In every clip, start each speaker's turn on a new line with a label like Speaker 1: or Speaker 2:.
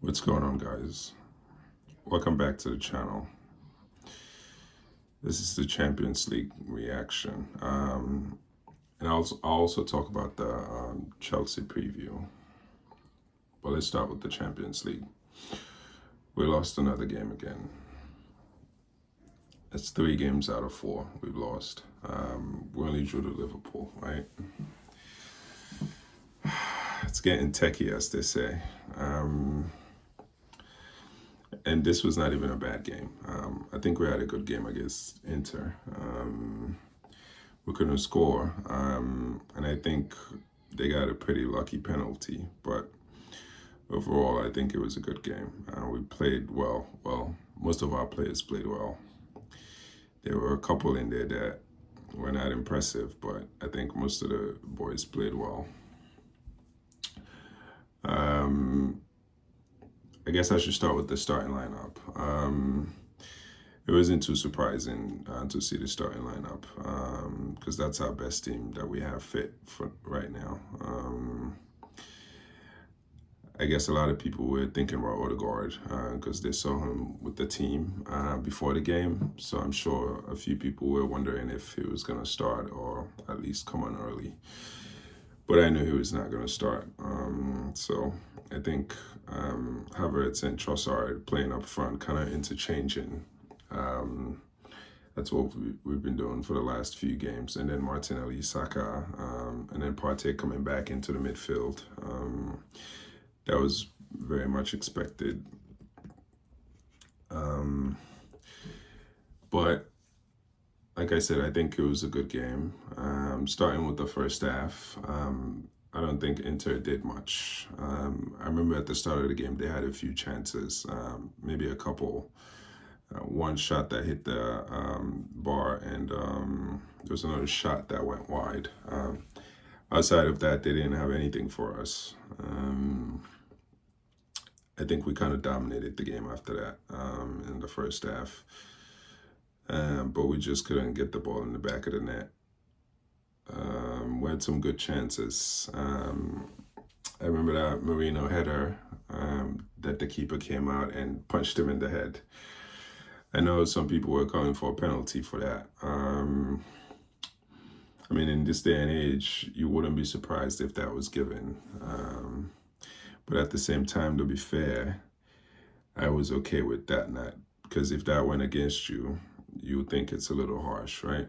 Speaker 1: What's going on, guys? Welcome back to the channel. This is the Champions League reaction. And I'll also talk about the Chelsea preview. But let's start with the Champions League. We lost another game again. It's 3 games out of 4 we've lost. We only drew to Liverpool, right? It's getting techie, as they say. And this was not even a bad game. I think we had a good game against Inter. We couldn't score, and I think they got a pretty lucky penalty. But overall, I think it was a good game. We played well. Well, most of our players played well. There were a couple in there that were not impressive, but I think most of the boys played well. I guess I should start with the starting lineup. It wasn't too surprising to see the starting lineup because that's our best team that we have fit for right now. I guess a lot of people were thinking about Odegaard because they saw him with the team before the game. So I'm sure a few people were wondering if he was going to start or at least come on early. But I knew he was not going to start. So I think Havertz and Trossard playing up front, kind of interchanging. That's what we've been doing for the last few games. And then Martinelli, Saka, and then Partey coming back into the midfield. That was very much expected. But like I said, I think it was a good game. Starting with the first half, I don't think Inter did much. I remember at the start of the game, they had a few chances, maybe a couple. One shot that hit the bar, and there was another shot that went wide. Outside of that, they didn't have anything for us. I think we kind of dominated the game after that in the first half. But we just couldn't get the ball in the back of the net. We had some good chances. I remember that Merino header that the keeper came out and punched him in the head. I know some people were calling for a penalty for that. I mean, in this day and age, you wouldn't be surprised if that was given. But at the same time, to be fair, I was okay with that, not because if that went against you, you would think it's a little harsh, right?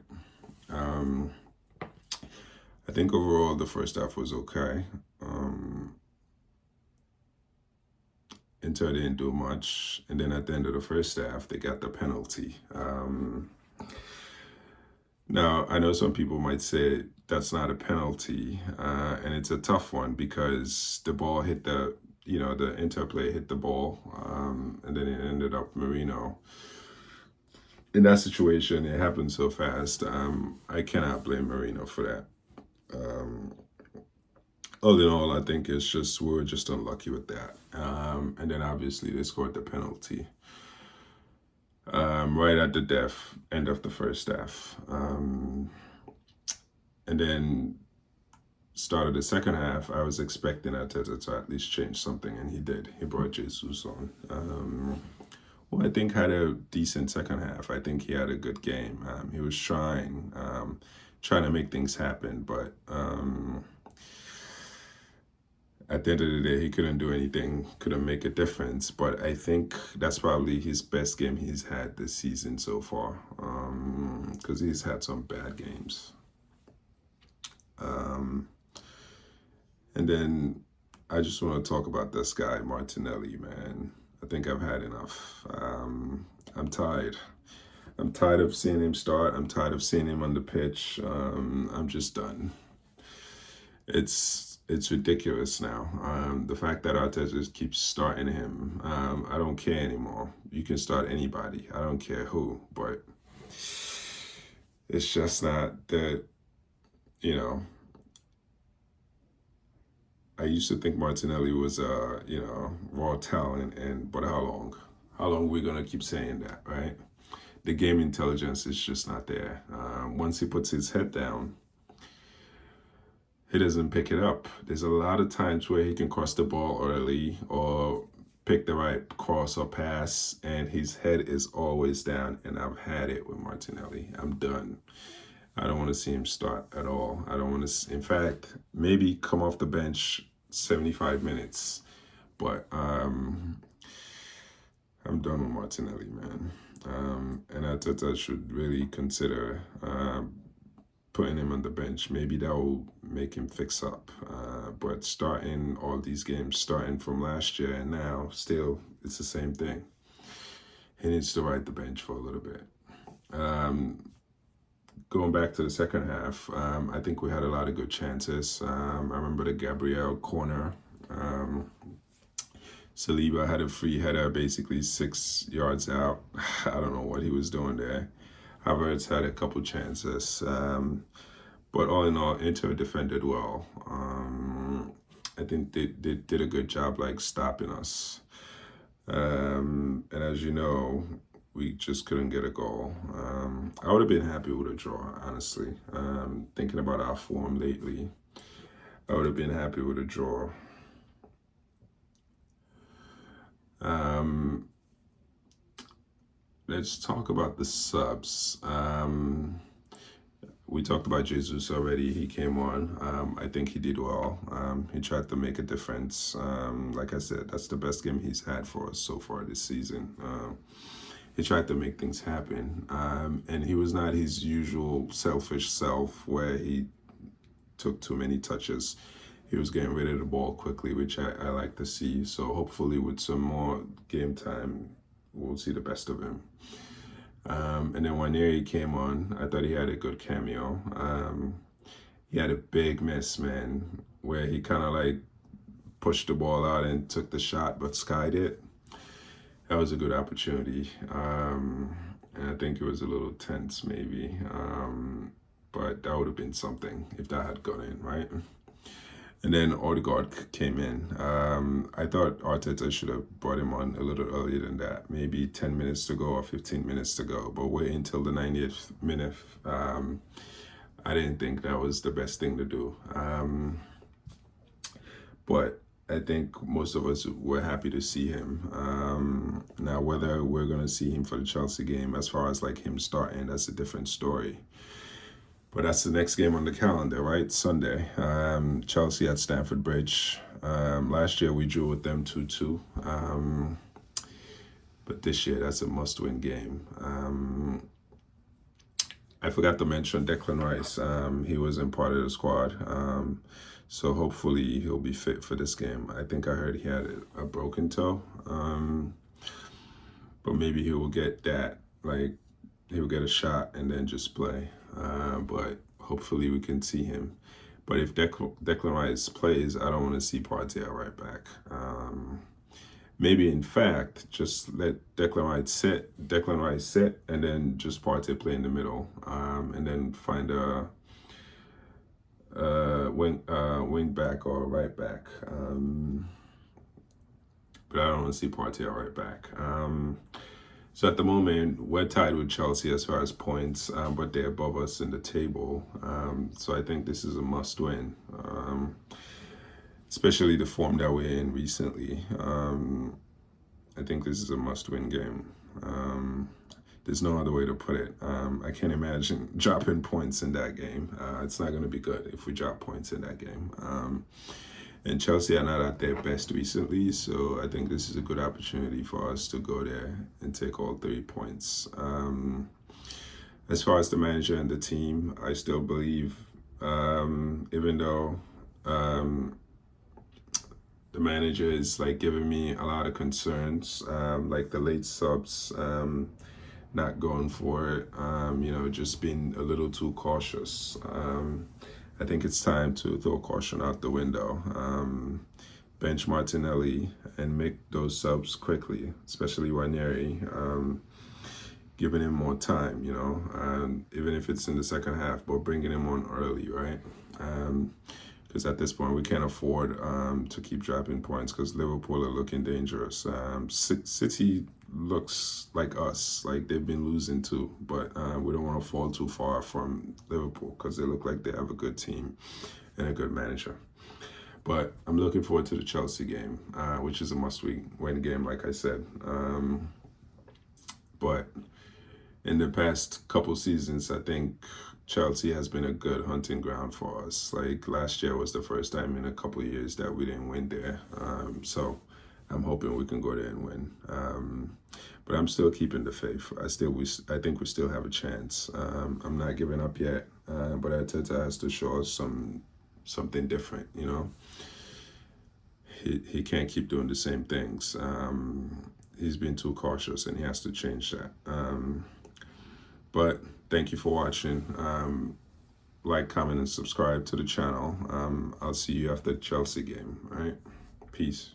Speaker 1: I think overall the first half was okay. Inter didn't do much, and then at the end of the first half, they got the penalty. Now, I know some people might say that's not a penalty, and it's a tough one because the ball hit the Inter player hit the ball, and then it ended up Merino. In that situation, it happened so fast. I cannot blame Merino for that. All in all, I think it's just we were just unlucky with that. And then obviously they scored the penalty right at the end of the first half. And then started the second half, I was expecting Arteta to at least change something, and he did. He brought Jesus on. Who I think had a decent second half. I think he had a good game. He was trying to make things happen, but at the end of the day, he couldn't do anything, couldn't make a difference. But I think that's probably his best game he's had this season so far, because he's had some bad games. And then I just want to talk about this guy, Martinelli, man. I think I've had enough. I'm tired. I'm tired of seeing him start. I'm tired of seeing him on the pitch. I'm just done. It's ridiculous now. The fact that Arteta just keeps starting him, I don't care anymore. You can start anybody. I don't care who, but it's just not that, I used to think Martinelli was raw talent, but how long? How long are we gonna keep saying that, right? The game intelligence is just not there. Once he puts his head down, he doesn't pick it up. There's a lot of times where he can cross the ball early or pick the right cross or pass, and his head is always down. And I've had it with Martinelli. I'm done. I don't want to see him start at all. I don't want to. In fact, maybe come off the bench 75 minutes. But I'm done with Martinelli, man. And Arteta should really consider putting him on the bench. Maybe that will make him fix up. But starting all these games, starting from last year and now, still, it's the same thing. He needs to ride the bench for a little bit. Going back to the second half, I think we had a lot of good chances. I remember the Gabriel corner. Saliba had a free header basically 6 yards out. I don't know what he was doing there. Havertz had a couple chances. But all in all, Inter defended well. I think they did a good job like stopping us. And as you know, we just couldn't get a goal. I would have been happy with a draw, honestly. Thinking about our form lately, I would have been happy with a draw. Let's talk about the subs. We talked about Jesus already. He came on. I think he did well. He tried to make a difference. Like I said, that's the best game he's had for us so far this season. He tried to make things happen. And he was not his usual selfish self where he took too many touches. He was getting rid of the ball quickly, which I like to see. So hopefully with some more game time, we'll see the best of him. And then when Neri came on, I thought he had a good cameo. He had a big miss, man, where he kind of like pushed the ball out and took the shot, but skied it. That was a good opportunity. And I think it was a little tense maybe. But that would have been something if that had gone in, right? And then Odegaard came in. I thought Arteta should have brought him on a little earlier than that, maybe 10 minutes to go or 15 minutes to go, but wait until the 90th minute. I didn't think that was the best thing to do. But I think most of us were happy to see him. Now, whether we're going to see him for the Chelsea game, as far as like him starting, that's a different story. But that's the next game on the calendar, right? Sunday. Chelsea at Stamford Bridge. Last year we drew with them 2-2. But this year that's a must-win game. I forgot to mention Declan Rice. He wasn't part of the squad. So hopefully he'll be fit for this game. I think I heard he had a broken toe. But maybe he will get that. Like, he'll get a shot and then just play. But hopefully we can see him. But if Declan Rice plays, I don't want to see Partey right back. Maybe in fact, just let Declan Rice sit, and then just Partey play in the middle, and then find a wing back or right back. But I don't want to see Partey right back. So at the moment, we're tied with Chelsea as far as points, but they're above us in the table. So I think this is a must-win, especially the form that we're in recently. I think this is a must-win game. There's no other way to put it. I can't imagine dropping points in that game. It's not going to be good if we drop points in that game. And Chelsea are not at their best recently, so I think this is a good opportunity for us to go there and take all 3 points. As far as the manager and the team, I still believe, even though the manager is like giving me a lot of concerns, like the late subs, not going for it, just being a little too cautious. I think it's time to throw caution out the window. Bench Martinelli and make those subs quickly, especially Ranieri, giving him more time, even if it's in the second half, but bringing him on early, right? Because at this point, we can't afford to keep dropping points because Liverpool are looking dangerous. City looks like us, like they've been losing too, but we don't want to fall too far from Liverpool because they look like they have a good team and a good manager. But I'm looking forward to the Chelsea game, which is a must-win game, like I said. But in the past couple seasons, I think Chelsea has been a good hunting ground for us. Like last year was the first time in a couple years that we didn't win there. So I'm hoping we can go there and win. But I'm still keeping the faith. I think we still have a chance. I'm not giving up yet. But Arteta has to show us something different. You know, he can't keep doing the same things. He's been too cautious, and he has to change that. But thank you for watching. Like, comment, and subscribe to the channel. I'll see you after the Chelsea game. All right, peace.